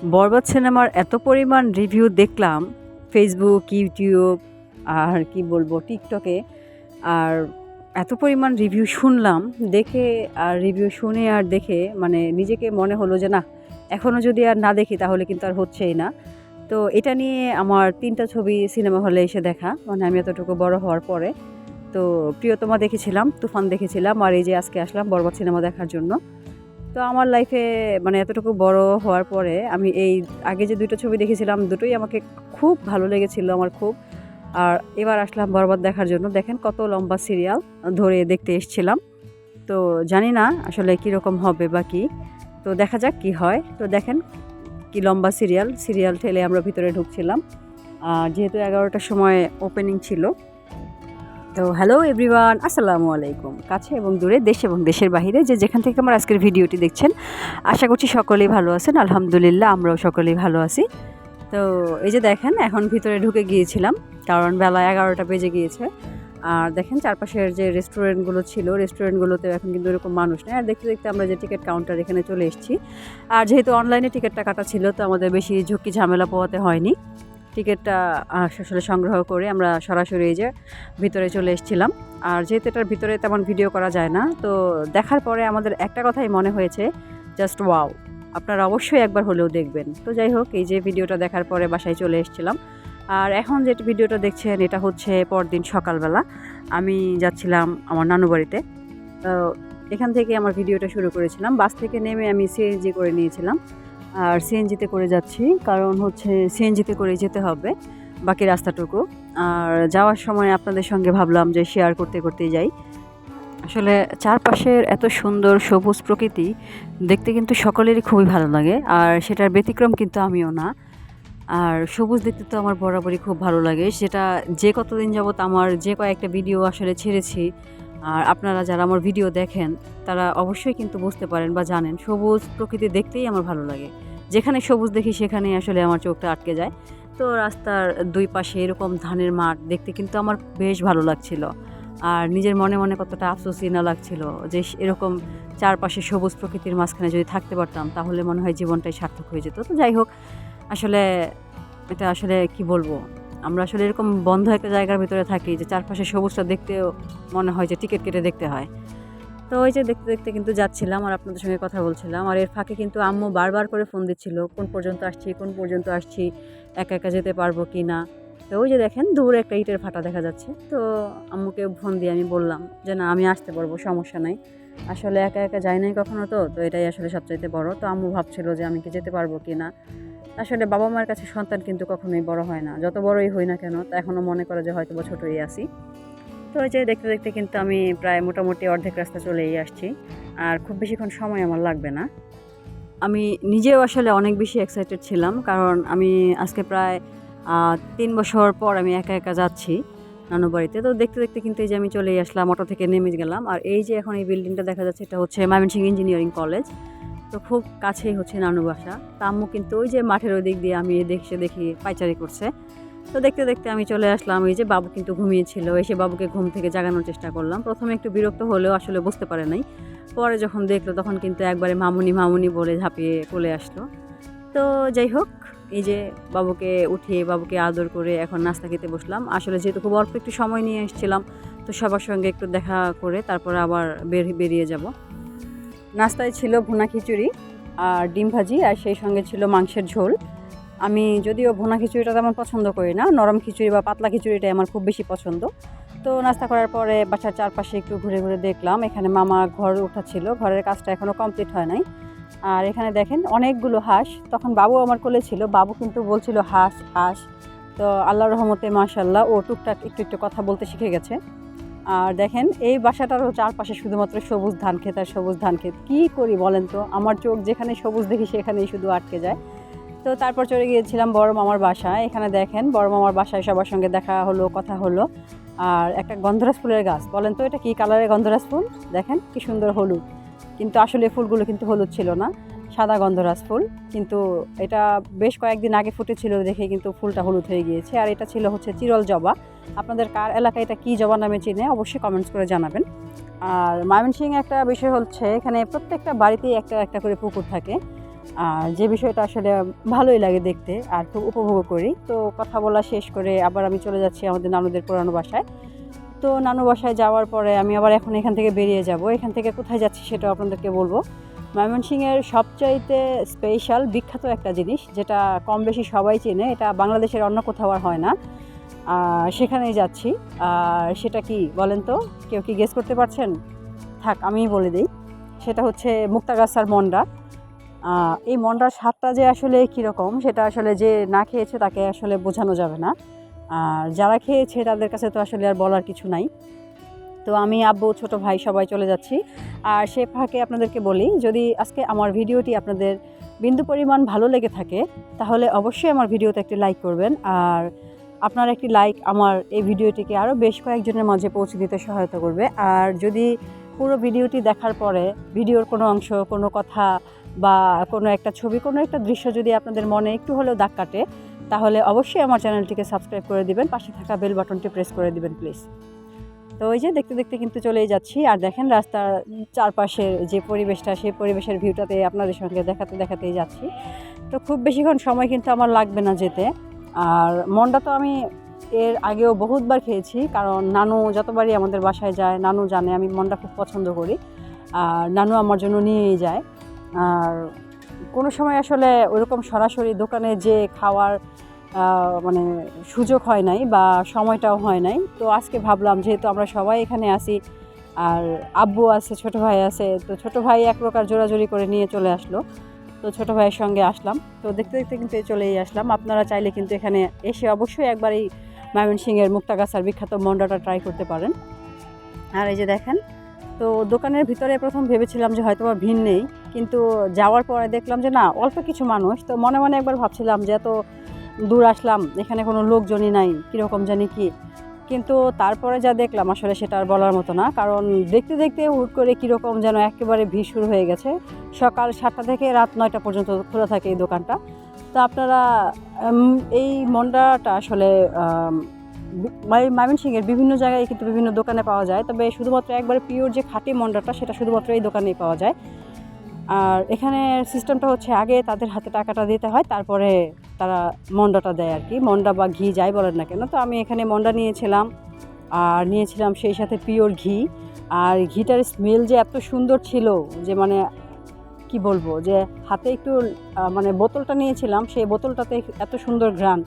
বরবাদ সিনেমার এত পরিমাণ রিভিউ দেখলাম ফেসবুক, ইউটিউব আর কি বলবো টিকটকে। আর এত পরিমাণ রিভিউ শুনলাম, দেখে আর রিভিউ শুনে আর দেখে মানে নিজেকে মনে হলো যে না, এখনও যদি আর না দেখি তাহলে কিন্তু আর হচ্ছেই না। তো এটা নিয়ে আমার ৩টা ছবি সিনেমা হলে এসে দেখা, মানে আমি এতটুকু বড় হওয়ার পরে। তো প্রিয়তমা দেখেছিলাম, তুফান দেখেছিলাম, আর এই যে আজকে আসলাম বরবাদ সিনেমা দেখার জন্য। তো আমার লাইফে মানে এতটুকু বড় হওয়ার পরে আমি এই আগে যে ২টা ছবি দেখেছিলাম, দুটোই আমাকে খুব ভালো লেগেছিল আমার খুব। আর এবার আসলাম বরবাদ দেখার জন্য। দেখেন কত লম্বা সিরিয়াল ধরে দেখতে এসেছিলাম। তো জানি না আসলে কীরকম হবে বা কী। তো দেখা যাক কী হয়। তো দেখেন কি লম্বা সিরিয়াল ঠেলে আমরা ভিতরে ঢুকছিলাম। যেহেতু ১১টার সময় ওপেনিং ছিল। তো হ্যালো এভরিওয়ান, আসসালামু আলাইকুম। কাছে এবং দূরে, দেশ এবং দেশের বাহিরে যে যেখান থেকে আমার আজকের ভিডিওটি দেখছেন, আশা করছি সকলেই ভালো আছেন। আলহামদুলিল্লাহ আমরাও সকলেই ভালো আছি। তো এই যে দেখেন এখন ভিতরে ঢুকে গিয়েছিলাম, কারণ বেলা ১১টা বেজে গিয়েছে। আর দেখেন চারপাশের যে রেস্টুরেন্টগুলো ছিল, রেস্টুরেন্টগুলোতেও এখন কিন্তু এরকম মানুষ নেই। আর দেখতে দেখতে আমরা যে টিকিট কাউন্টার এখানে চলে এসেছি। আর যেহেতু অনলাইনে টিকিটটা কাটা ছিল, তো আমাদের বেশি ঝুঁকি ঝামেলা পোহাতে হয়নি। টিকিটটা আসলে সংগ্রহ করে আমরা সরাসরি এই যে ভিতরে চলে এসেছিলাম। আর যেহেতু এটার ভিতরে তেমন ভিডিও করা যায় না, তো দেখার পরে আমাদের একটা কথাই মনে হয়েছে, জাস্ট ওয়াও! আপনারা অবশ্যই একবার হলেও দেখবেন। তো যাই হোক, এই যে ভিডিওটা দেখার পরে বাসায় চলে এসেছিলাম। আর এখন যে ভিডিওটা দেখছেন এটা হচ্ছে পরদিন সকালবেলা আমি যাচ্ছিলাম আমার নানু বাড়িতে। তো এখান থেকে আমার ভিডিওটা শুরু করেছিলাম। বাস থেকে নেমে আমি সিএনজি করে নিয়েছিলাম। আর সিএনজিতে করে যাচ্ছি, কারণ হচ্ছে সিএনজিতে করে যেতে হবে বাকি রাস্তাটুকু। আর যাওয়ার সময় আপনাদের সঙ্গে ভাবলাম যে শেয়ার করতে করতেই যাই। আসলে চারপাশের এত সুন্দর সবুজ প্রকৃতি দেখতে কিন্তু সকলেরই খুবই ভালো লাগে, আর সেটার ব্যতিক্রম কিন্তু আমিও না। আর সবুজ দেখতে তো আমার বরাবরই খুব ভালো লাগে, সেটা যে কতদিন যাবত আমার যে কয়েকটা ভিডিও আসলে ছেড়েছি। আর আপনারা যারা আমার ভিডিও দেখেন তারা অবশ্যই কিন্তু বুঝতে পারেন বা জানেন, সবুজ প্রকৃতি দেখতেই আমার ভালো লাগে। যেখানে সবুজ দেখি সেখানেই আসলে আমার চোখটা আটকে যায়। তো রাস্তার দুই পাশে এরকম ধানের মাঠ দেখতে কিন্তু আমার বেশ ভালো লাগছিল। আর নিজের মনে মনে কতটা আফসোসই না লাগছিল যে এরকম চারপাশে সবুজ প্রকৃতির মাঝখানে যদি থাকতে পারতাম তাহলে মনে হয় জীবনটাই সার্থক হয়ে যেত। তো যাই হোক, আসলে এটা আসলে কি বলবো, আমরা আসলে এরকম বন্ধ একটা জায়গার ভিতরে থাকি যে চারপাশে সবুজটা দেখতেও মনে হয় যে টিকিট কেটে দেখতে হয়। তো ওই যে দেখতে দেখতে কিন্তু যাচ্ছিলাম আর আপনাদের সঙ্গে কথা বলছিলাম। আর এর ফাঁকে কিন্তু আম্মু বারবার করে ফোন দিচ্ছিল, কোন পর্যন্ত আসছি, কোন পর্যন্ত আসছি, একা একা যেতে পারবো কি না। তো ওই যে দেখেন দূরে একটা ইটের ভাটা দেখা যাচ্ছে। তো আম্মুকে ফোন দিয়ে আমি বললাম যে না, আমি আসতে পারবো, সমস্যা নাই। আসলে একা একা যাই নাই কখনো, তো এটাই আসলে সবচাইতে বড়। তো আম্মু ভাবছিল যে আমি কি যেতে পারবো কি না। আসলে বাবা মার কাছে সন্তান কিন্তু কখনোই বড় হয় না, যত বড়ই হই না কেন তা এখনও মনে করে যে হয়তো বা ছোটোই আছি। তো ওই যে দেখতে দেখতে কিন্তু আমি প্রায় মোটামুটি অর্ধেক রাস্তা চলেই আসছি। আর খুব বেশিক্ষণ সময় আমার লাগবে না। আমি নিজেও আসলে অনেক বেশি এক্সাইটেড ছিলাম, কারণ আমি আজকে প্রায় ৩ বছর পর আমি একা একা যাচ্ছি নানু বাড়িতে। তো দেখতে দেখতে কিন্তু এই যে আমি চলেই আসলাম, অটো থেকে নেমে গেলাম। আর এই যে এখন এই বিল্ডিংটা দেখা যাচ্ছে, এটা হচ্ছে ময়মনসিংহ ইঞ্জিনিয়ারিং কলেজ। তো খুব কাছেই হচ্ছে নানু বাসা। তা আম্মু কিন্তু ওই যে মাঠের ওই দিক দিয়ে আমি দেখি পায়চারি করছে। তো দেখতে দেখতে আমি চলে আসলাম। এই যে বাবু কিন্তু ঘুমিয়েছিল, এসে বাবুকে ঘুম থেকে জাগানোর চেষ্টা করলাম। প্রথমে একটু বিরক্ত হলেও আসলে বুঝতে পারে নাই। পরে যখন দেখলো তখন কিন্তু একবারে মামুনি মামুনি বলে ঝাঁপিয়ে কোলে আসলো। তো যাই হোক, এই যে বাবুকে উঠিয়ে বাবুকে আদর করে এখন নাস্তা খেতে বসলাম। আসলে যেহেতু খুব অল্প একটু সময় নিয়ে এসেছিলাম, তো সবার সঙ্গে একটু দেখা করে তারপরে আবার বেরিয়ে যাব। নাস্তায় ছিল ভুনা খিচুড়ি আর ডিম ভাজি, আর সেই সঙ্গে ছিল মাংসের ঝোল। আমি যদিও ভুনা খিচুড়িটা তেমন পছন্দ করি না, নরম খিচুড়ি বা পাতলা খিচুড়িটাই আমার খুব বেশি পছন্দ। তো নাস্তা করার পরে বাসার চারপাশে একটু ঘুরে ঘুরে দেখলাম। এখানে মামা ঘর উঠাচ্ছিল, ঘরের কাজটা এখনও কমপ্লিট হয় নাই। আর এখানে দেখেন অনেকগুলো হাঁস। তখন বাবু আমার কোলে ছিল, বাবু কিন্তু বলছিল হাঁস হাঁস। তো আল্লাহর রহমতে মাশাআল্লাহ ও টুকটাক একটু একটু কথা বলতে শিখে গেছে। আর দেখেন এই বাসাটারও চারপাশে শুধুমাত্র সবুজ ধান ক্ষেত আর সবুজ ধান ক্ষেত। কী করি বলেন তো, আমার চোখ যেখানে সবুজ দেখি সেখানেই শুধু আটকে যায়। তো তারপর চলে গিয়েছিলাম বড় মামার বাসায়। এখানে দেখেন বড় মামার বাসায় সবার সঙ্গে দেখা হলো, কথা হলো। আর একটা গন্ধরাজ ফুলের গাছ, বলেন তো এটা কী কালারের গন্ধরাজ ফুল, দেখেন কি সুন্দর হলুদ। কিন্তু আসলে ফুলগুলো কিন্তু হলুদ ছিল না, সাদা গন্ধরাজ ফুল। কিন্তু এটা বেশ কয়েকদিন আগে ফুটেছিল দেখে কিন্তু ফুলটা হলুদ হয়ে গিয়েছে। আর এটা ছিল হচ্ছে চিরল জবা। আপনাদের কার এলাকায় এটা কী জবা নামে চিনে অবশ্যই কমেন্টস করে জানাবেন। আর ময়মনসিংহে একটা বিষয় হচ্ছে, এখানে প্রত্যেকটা বাড়িতেই একটা একটা করে পুকুর থাকে। আর যে বিষয়টা আসলে ভালোই লাগে দেখতে আর খুব উপভোগ করি। তো কথা বলা শেষ করে আবার আমি চলে যাচ্ছি আমাদের নানুদের পুরানো বাসায়। তো নানু বাসায় যাওয়ার পরে আমি আবার এখন এখান থেকে বেরিয়ে যাব। এখান থেকে কোথায় যাচ্ছি সেটাও আপনাদেরকে বলবো। ময়মনসিংহের সবচাইতে স্পেশাল বিখ্যাত একটা জিনিস যেটা কম বেশি সবাই চেনে, এটা বাংলাদেশের অন্য কোথাও আর হয় না। সেখানেই যাচ্ছি। আর সেটা কি বলেন তো? কেউ কি গেস করতে পারছেন? থাক আমিই বলে দিই। সেটা হচ্ছে মুক্তাগাছার মন্ডা। এই মন্ডার স্বাদটা যে আসলে কীরকম সেটা আসলে যে না খেয়েছে তাকে আসলে বোঝানো যাবে না। আর যারা খেয়েছে তাদের কাছে তো আসলে আর বলার কিছু নাই। তো আমি, আব্বু, ছোট ভাই সবাই চলে যাচ্ছি। আর সে ফাঁকে আপনাদেরকে বলি, যদি আজকে আমার ভিডিওটি আপনাদের বিন্দু পরিমাণ ভালো লেগে থাকে তাহলে অবশ্যই আমার ভিডিওতে একটি লাইক করবেন। আর আপনার একটি লাইক আমার এই ভিডিওটিকে আরও বেশ কয়েকজনের মাঝে পৌঁছে দিতে সহায়তা করবে। আর যদি পুরো ভিডিওটি দেখার পরে ভিডিওর কোনো অংশ, কোনো কথা বা কোনো একটা ছবি, কোনো একটা দৃশ্য যদি আপনাদের মনে একটু হলেও দাগ কাটে তাহলে অবশ্যই আমার চ্যানেলটিকে সাবস্ক্রাইব করে দিবেন, পাশে থাকা বেল বাটনটি প্রেস করে দিবেন প্লিজ। তো ওই যে দেখতে দেখতে কিন্তু চলেই যাচ্ছি। আর দেখেন রাস্তার চারপাশের যে পরিবেশটা, সেই পরিবেশের ভিউটাতে আপনাদের সঙ্গে দেখাতে দেখাতেই যাচ্ছি। তো খুব বেশিক্ষণ সময় কিন্তু আমার লাগবে না যেতে। আর মন্ডা তো আমি এর আগেও বহুতবার খেয়েছি, কারণ নানু যতবারই আমাদের বাসায় যায় নানু জানে আমি মন্ডা খুব পছন্দ করি। আর নানু আমার জন্য নিয়েই যায়। আর কোনো সময় আসলে ওইরকম সরাসরি দোকানে যে খাওয়ার মানে সুযোগ হয় নাই বা সময়টাও হয় নাই। তো আজকে ভাবলাম যেহেতু আমরা সবাই এখানে আসি আর আব্বু আছে, ছোটো ভাই আছে, তো ছোটো ভাই এক প্রকার জোরাজুরি করে নিয়ে চলে আসলো। তো ছোটো ভাইয়ের সঙ্গে আসলাম। তো দেখতে দেখতে কিন্তু চলেই আসলাম। আপনারা চাইলে কিন্তু এখানে এসে অবশ্যই একবার এই ময়মনসিংহের মুক্তাগাছার বিখ্যাত মন্ডাটা ট্রাই করতে পারেন। আর এই যে দেখেন, তো দোকানের ভিতরে প্রথম ভেবেছিলাম যে হয়তো বা ভিড় নেই, কিন্তু যাওয়ার পরে দেখলাম যে না, অল্প কিছু মানুষ। তো মনে মনে একবার ভাবছিলাম যে এত দূর আসলাম, এখানে কোনো লোকজনই নাই, কীরকম জানি কি। কিন্তু তারপরে যা দেখলাম আসলে সেটা আর বলার মতো না, কারণ দেখতে দেখতে হুট করে কীরকম যেন একেবারে ভিড় শুরু হয়ে গেছে। সকাল 7টা থেকে রাত 9টা পর্যন্ত খোলা থাকে এই দোকানটা। তো আপনারা এই মন্ডাটা আসলে ময়মনসিংহের বিভিন্ন জায়গায় কিন্তু বিভিন্ন দোকানে পাওয়া যায়, তবে শুধুমাত্র একবারে পিওর যে খাঁটি মন্ডাটা সেটা শুধুমাত্র এই দোকানেই পাওয়া যায়। আর এখানে সিস্টেমটা হচ্ছে আগে তাদের হাতে টাকাটা দিতে হয়, তারপরে তারা মন্ডাটা দেয় আর কি, মন্ডা বা ঘি যাই বলেন না কেন। তো আমি এখানে মন্ডা নিয়েছিলাম, আর নিয়েছিলাম সেই সাথে পিওর ঘি। আর ঘিটার স্মেল যে এত সুন্দর ছিল যে মানে কি বলবো, যে হাতে একটু মানে বোতলটা নিয়েছিলাম, সেই বোতলটাতে এত সুন্দর ঘ্রাণ।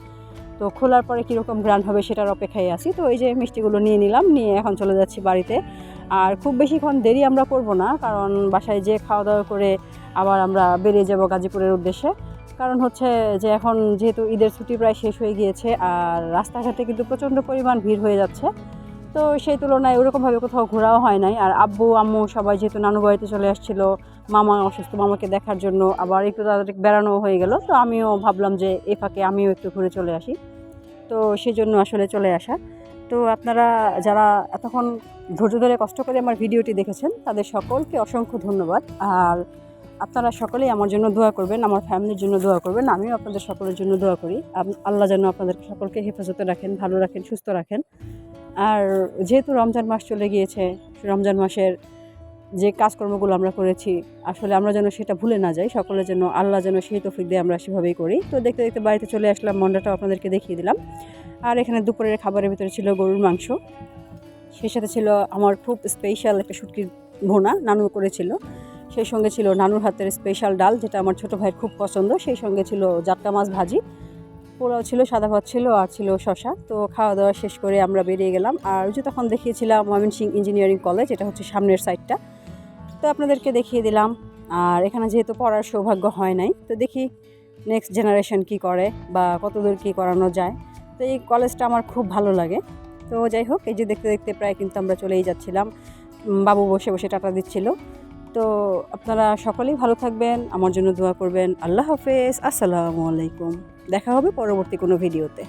তো খোলার পরে কীরকম ঘ্রাণ হবে সেটার অপেক্ষায় আছি। তো এই যে মিষ্টিগুলো নিয়ে নিলাম, নিয়ে এখন চলে যাচ্ছি বাড়িতে। আর খুব বেশিক্ষণ দেরি আমরা করব না, কারণ বাসায় যেয়ে খাওয়া দাওয়া করে আবার আমরা বেরিয়ে যাব গাজীপুরের উদ্দেশ্যে। কারণ হচ্ছে যে এখন যেহেতু ঈদের ছুটি প্রায় শেষ হয়ে গিয়েছে আর রাস্তাঘাটে কিন্তু প্রচণ্ড পরিমাণ ভিড় হয়ে যাচ্ছে। তো সেই তুলনায় ওরকমভাবে কোথাও ঘোরাও হয় নাই। আর আব্বু আম্মু সবাই যেহেতু নানু বাড়িতে চলে আসছিল, মামা অসুস্থ, মামাকে দেখার জন্য আবার একটু তাদের বেড়ানো হয়ে গেল। তো আমিও ভাবলাম যে এ ফাঁকে আমিও একটু ঘুরে চলে আসি। তো সেই জন্য আসলে চলে আসা। তো আপনারা যারা এতক্ষণ ধৈর্য ধরে কষ্ট করে আমার ভিডিওটি দেখেছেন তাদের সকলকে অসংখ্য ধন্যবাদ। আর আপনারা সকলেই আমার জন্য দোয়া করবেন, আমার ফ্যামিলির জন্য দোয়া করবেন। আমিও আপনাদের সকলের জন্য দোয়া করি। আল্লাহ যেন আপনাদের সকলকে হেফাজতে রাখেন, ভালো রাখেন, সুস্থ রাখেন। আর যেহেতু রমজান মাস চলে গিয়েছে, রমজান মাসের যে কাজকর্মগুলো আমরা করেছি আসলে আমরা যেন সেটা ভুলে না যাই, সকলে যেন আল্লাহ যেন সেই তৌফিক দিয়ে আমরা সেভাবেই করি। তো দেখতে দেখতে বাড়িতে চলে আসলাম, মন্ডাটাও আপনাদেরকে দেখিয়ে দিলাম। আর এখানে দুপুরের খাবারের ভিতরে ছিল গরুর মাংস, সেই সাথে ছিল আমার খুব স্পেশাল একটা শুটকির ভুনা নানু করেছিল, সেই সঙ্গে ছিল নানুর হাতের স্পেশাল ডাল যেটা আমার ছোটো ভাইয়ের খুব পছন্দ, সেই সঙ্গে ছিল জাটকা মাছ ভাজি, পোলাও ছিল, সাদা ভাত ছিল, আর ছিল শশা। তো খাওয়া দাওয়া শেষ করে আমরা বেরিয়ে গেলাম। আর ওই যে তখন দেখিয়েছিলাম ময়মনসিংহ ইঞ্জিনিয়ারিং কলেজ, এটা হচ্ছে সামনের সাইডটা, তো আপনাদেরকে দেখিয়ে দিলাম। আর এখানে যেহেতু পড়ার সৌভাগ্য হয় নাই, তো দেখি নেক্সট জেনারেশন কি করে বা কতদূর কী করানো যায়। তো এই কলেজটা আমার খুব ভালো লাগে। তো যাই হোক, এই যে দেখতে দেখতে প্রায় কিন্তু আমরা চলেই যাচ্ছিলাম। বাবু বসে বসে টাটা দিচ্ছিল। তো আপনারা সকলেই ভালো থাকবেন, আমার জন্য দোয়া করবেন। আল্লাহ হাফেজ, আসসালামু আলাইকুম। দেখা হবে পরবর্তী কোনো ভিডিওতে।